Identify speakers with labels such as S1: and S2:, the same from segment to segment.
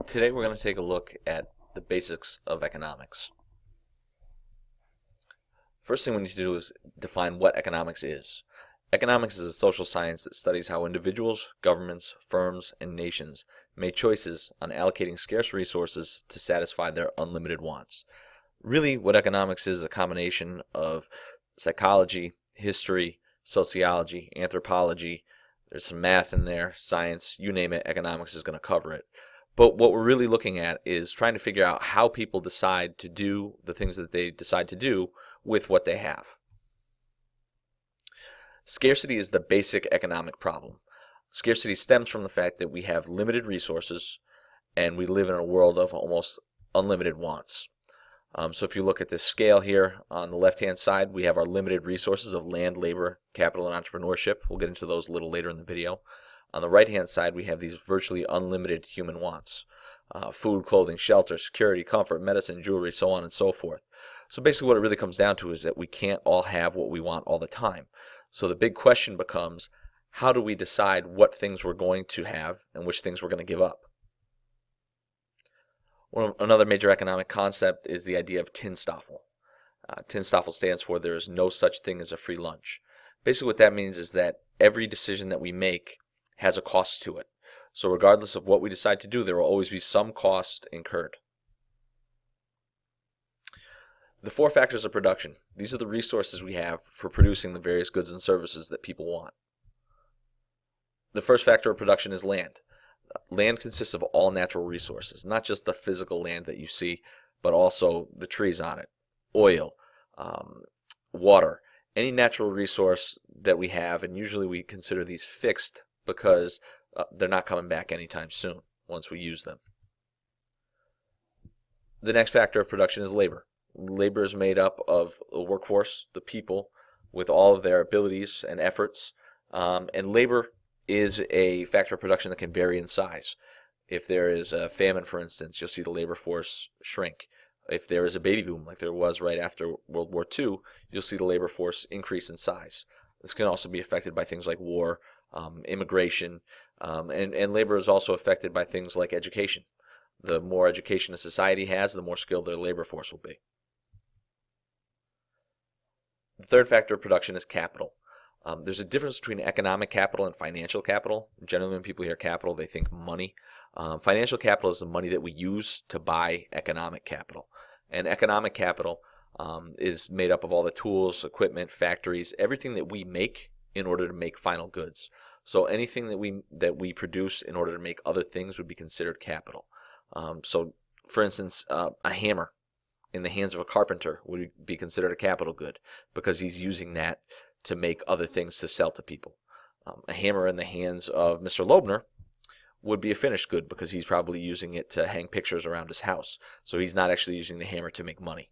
S1: Today we're going to take a look at the basics of economics. First thing we need to do is define what economics is. Economics is a social science that studies how individuals, governments, firms, and nations make choices on allocating scarce resources to satisfy their unlimited wants. Really, what economics is a combination of psychology, history, sociology, anthropology. There's some math in there, science, you name it, economics is going to cover it. But what we're really looking at is trying to figure out how people decide to do the things that they decide to do with what they have. Scarcity is the basic economic problem. Scarcity stems from the fact that we have limited resources and we live in a world of almost unlimited wants. So if you look at this scale here, on the left-hand side, we have our limited resources of land, labor, capital, and entrepreneurship. We'll get into those a little later in the video. On the right-hand side, we have these virtually unlimited human wants. Food, clothing, shelter, security, comfort, medicine, jewelry, so on and so forth. So basically what it really comes down to is that we can't all have what we want all the time. So the big question becomes, how do we decide what things we're going to have and which things we're going to give up? Another major economic concept is the idea of Tinstoffel. Tinstoffel stands for there is no such thing as a free lunch. Basically what that means is that every decision that we make has a cost to it. So regardless of what we decide to do, there will always be some cost incurred. The four factors of production. These are the resources we have for producing the various goods and services that people want. The first factor of production is land. Land consists of all natural resources, not just the physical land that you see, but also the trees on it, oil, water, any natural resource that we have, and usually we consider these fixed because they're not coming back anytime soon once we use them. The next factor of production is labor. Labor is made up of the workforce, the people, with all of their abilities and efforts, and labor is a factor of production that can vary in size. If there is a famine, for instance, you'll see the labor force shrink. If there is a baby boom, like there was right after World War II, you'll see the labor force increase in size. This can also be affected by things like war, immigration, and labor is also affected by things like education. The more education a society has, the more skilled their labor force will be. The third factor of production is capital. There's a difference between economic capital and financial capital. Generally, when people hear capital, they think money. Financial capital is the money that we use to buy economic capital. And economic capital is made up of all the tools, equipment, factories, everything that we make in order to make final goods. So anything that we produce in order to make other things would be considered capital. So, for instance, a hammer in the hands of a carpenter would be considered a capital good because he's using that to make other things to sell to people. A hammer in the hands of Mr. Loebner would be a finished good because he's probably using it to hang pictures around his house. So he's not actually using the hammer to make money.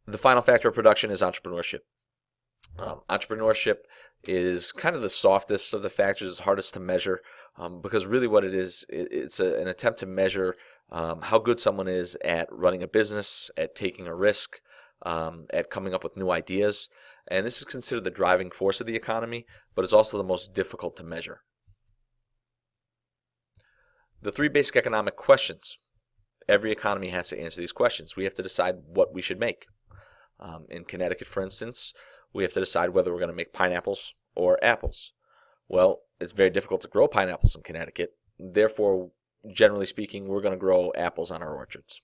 S1: The final factor of production is entrepreneurship. Entrepreneurship is kind of the softest of the factors, it's hardest to measure because really what it is, it's an attempt to measure how good someone is at running a business, at taking a risk, at coming up with new ideas. And this is considered the driving force of the economy, but it's also the most difficult to measure. The three basic economic questions. Every economy has to answer these questions. We have to decide what we should make. In Connecticut, for instance, we have to decide whether we're going to make pineapples or apples. Well, it's very difficult to grow pineapples in Connecticut. Therefore, generally speaking, we're going to grow apples on our orchards.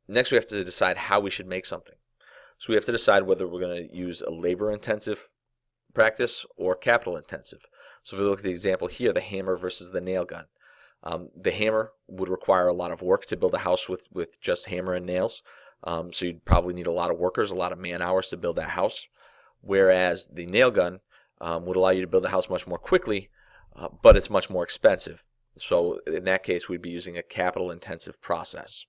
S1: Next, we have to decide how we should make something. So we have to decide whether we're going to use a labor-intensive practice or capital-intensive. So if we look at the example here, the hammer versus the nail gun. The hammer would require a lot of work to build a house with just hammer and nails. So you'd probably need a lot of workers, a lot of man hours to build that house. Whereas the nail gun would allow you to build a house much more quickly, but it's much more expensive. So in that case, we'd be using a capital-intensive process.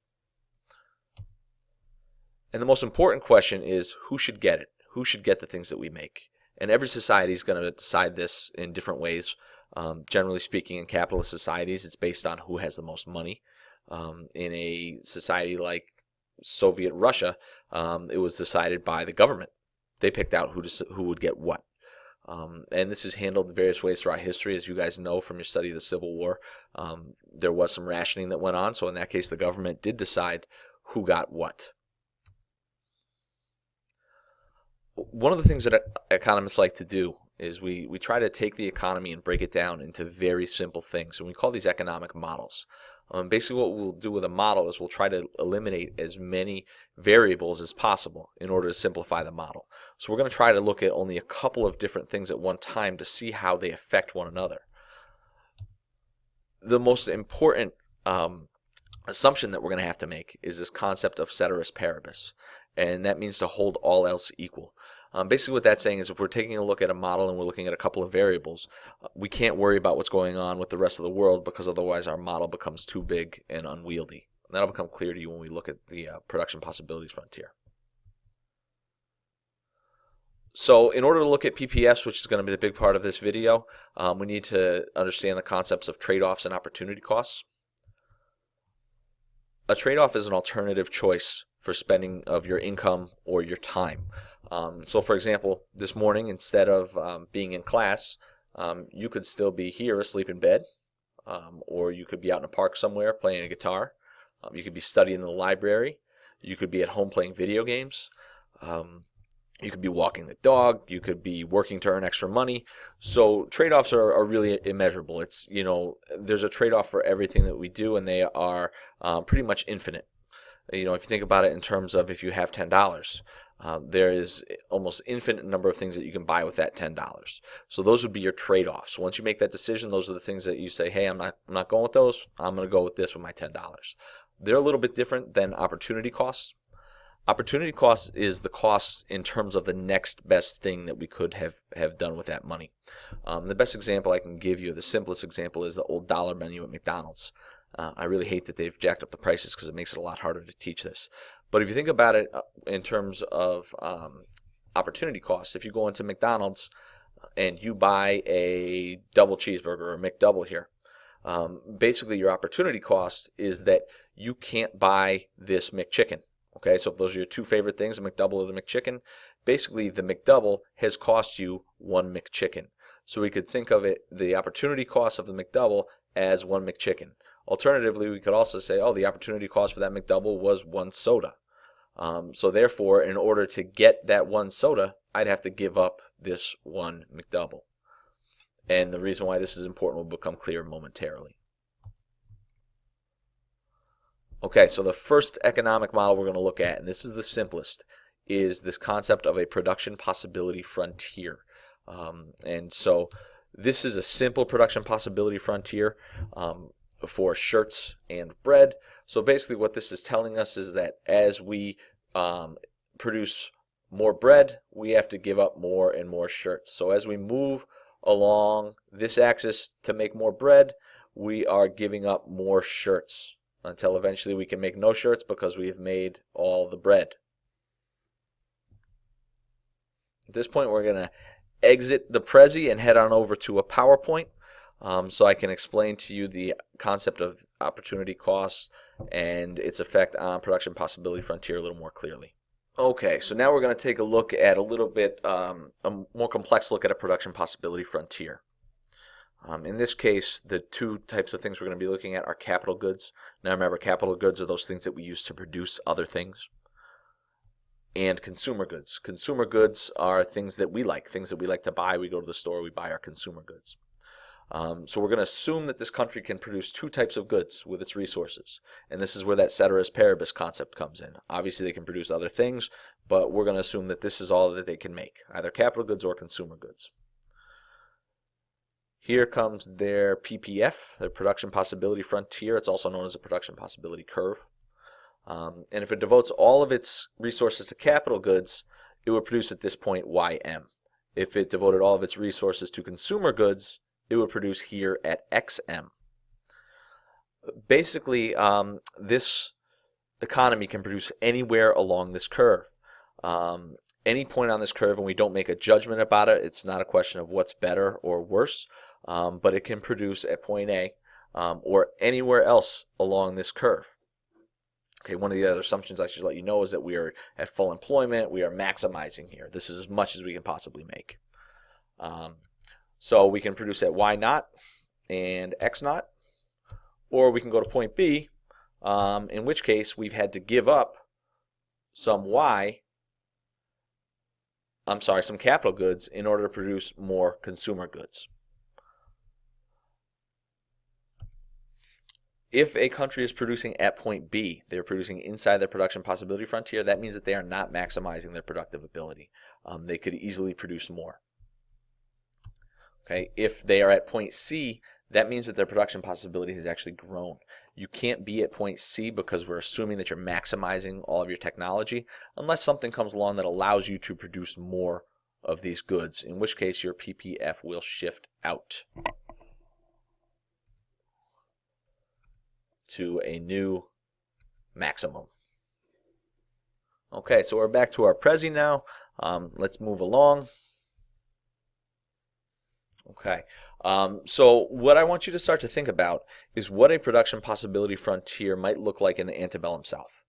S1: And the most important question is who should get it? Who should get the things that we make? And every society is going to decide this in different ways. Generally speaking, in capitalist societies, it's based on who has the most money. In a society like Soviet Russia, it was decided by the government. They picked out who would get what. And this is handled in various ways throughout history. As you guys know from your study of the Civil War, there was some rationing that went on. So in that case, the government did decide who got what. One of the things that economists like to do is we try to take the economy and break it down into very simple things, and we call these economic models. Basically what we'll do with a model is we'll try to eliminate as many variables as possible in order to simplify the model. So we're going to try to look at only a couple of different things at one time to see how they affect one another. The most important assumption that we're going to have to make is this concept of ceteris paribus, and that means to hold all else equal. Basically what that's saying is if we're taking a look at a model and we're looking at a couple of variables, we can't worry about what's going on with the rest of the world, because otherwise our model becomes too big and unwieldy. And that'll become clear to you when we look at the production possibilities frontier. So in order to look at PPFs, which is going to be the big part of this video, we need to understand the concepts of trade-offs and opportunity costs. A trade-off is an alternative choice for spending of your income or your time. So for example, this morning, instead of being in class, you could still be here asleep in bed, or you could be out in a park somewhere playing a guitar. You could be studying in the library. You could be at home playing video games. You could be walking the dog. You could be working to earn extra money. So trade-offs are really immeasurable. It's, there's a trade-off for everything that we do, and they are pretty much infinite. If you think about it in terms of if you have $10, there is almost infinite number of things that you can buy with that $10. So those would be your trade-offs. Once you make that decision, those are the things that you say, hey, I'm not going with those. I'm going to go with this with my $10. They're a little bit different than opportunity costs. Opportunity cost is the cost in terms of the next best thing that we could have done with that money. The best example I can give you, the simplest example, is the old dollar menu at McDonald's. I really hate that they've jacked up the prices because it makes it a lot harder to teach this. But if you think about it in terms of opportunity costs, if you go into McDonald's and you buy a double cheeseburger or a McDouble here, basically your opportunity cost is that you can't buy this McChicken. Okay, so if those are your two favorite things, the McDouble or the McChicken, basically the McDouble has cost you one McChicken. So we could think of it, the opportunity cost of the McDouble, as one McChicken. Alternatively, we could also say, the opportunity cost for that McDouble was one soda. So therefore, in order to get that one soda, I'd have to give up this one McDouble. And the reason why this is important will become clear momentarily. Okay, so the first economic model we're going to look at, and this is the simplest, is this concept of a production possibility frontier. And so this is a simple production possibility frontier for shirts and bread. So basically what this is telling us is that as we produce more bread, we have to give up more and more shirts. So as we move along this axis to make more bread, we are giving up more shirts until eventually we can make no shirts because we have made all the bread. At this point, we're going to exit the Prezi and head on over to a PowerPoint so I can explain to you the concept of opportunity costs and its effect on production possibility frontier a little more clearly. Okay, so now we're going to take a look at a little bit, a more complex look at a production possibility frontier. In this case, the two types of things we're going to be looking at are capital goods. Now remember, capital goods are those things that we use to produce other things. And consumer goods. Consumer goods are things that we like to buy. We go to the store, we buy our consumer goods. So we're going to assume that this country can produce two types of goods with its resources. And this is where that ceteris paribus concept comes in. Obviously, they can produce other things, but we're going to assume that this is all that they can make, either capital goods or consumer goods. Here comes their PPF, their production possibility frontier. It's also known as a production possibility curve. And if it devotes all of its resources to capital goods, it would produce at this point YM. If it devoted all of its resources to consumer goods, it would produce here at XM. Basically, this economy can produce anywhere along this curve. Any point on this curve, and we don't make a judgment about it. It's not a question of what's better or worse, but it can produce at point A or anywhere else along this curve. Okay, one of the other assumptions I should let you know is that we are at full employment. We are maximizing here. This is as much as we can possibly make. So we can produce at y naught and x naught, or we can go to point B, in which case we've had to give up some some capital goods in order to produce more consumer goods. If a country is producing at point B, they're producing inside their production possibility frontier, that means that they are not maximizing their productive ability. They could easily produce more. Okay, if they are at point C, that means that their production possibility has actually grown. You can't be at point C because we're assuming that you're maximizing all of your technology unless something comes along that allows you to produce more of these goods, in which case your PPF will shift out to a new maximum. Okay, so we're back to our Prezi now. Let's move along. Okay, so what I want you to start to think about is what a production possibility frontier might look like in the antebellum South.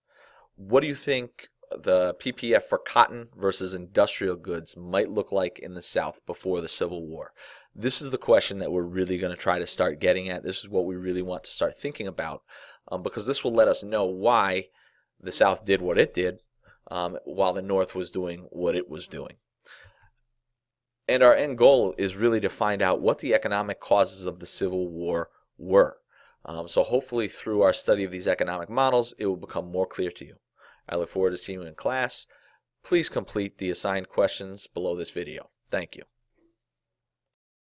S1: What do you think the PPF for cotton versus industrial goods might look like in the South before the Civil War? This is the question that we're really going to try to start getting at. This is what we really want to start thinking about, because this will let us know why the South did what it did while the North was doing what it was doing. And our end goal is really to find out what the economic causes of the Civil War were. So hopefully through our study of these economic models, it will become more clear to you. I look forward to seeing you in class. Please complete the assigned questions below this video. Thank you.